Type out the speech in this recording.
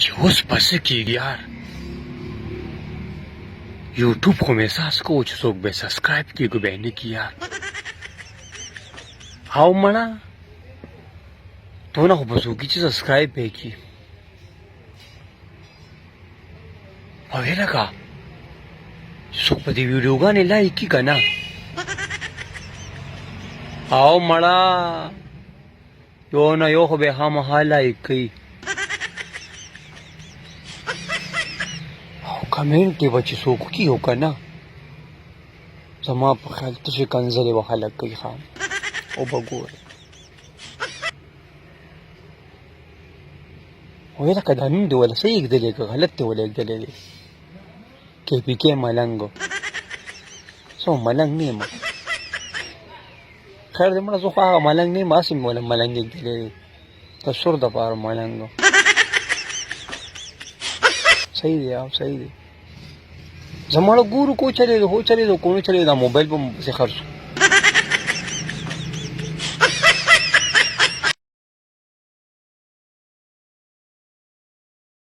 چې اوس پس کېږي یار یوټیوب خو مې احساس کوو چې څوک به سبسکرایب کېږي به یې نه کي یار او مړه تونه خو به څوک چې سبسکرایب به یې کي او یې لکه څوک په دې ویډیوګانې لایک کي که نه او مړه یو نه یو خو به یې خامخا لایک کوي کمنټ یې به چې څوک کي که نه زما په خیال تشې کنځلې به خلک کوي خام او به ګورې وایي لکه دا نوم دې وله څه ایږدلی که غلط دې وله ایږدلی دی کې پي کې ملنګ څه ملنګ نه یم خیر دې مړه زه خو هغه ملنګ نه یم هسې مې وله ملنګ ایږدلی دی د سور دپاره ملنګ صحیح دی او صحیح دی زماړه ګورو کو چلے دو کو چلے دو کو نه چلے دا موبایل په مې خرڅ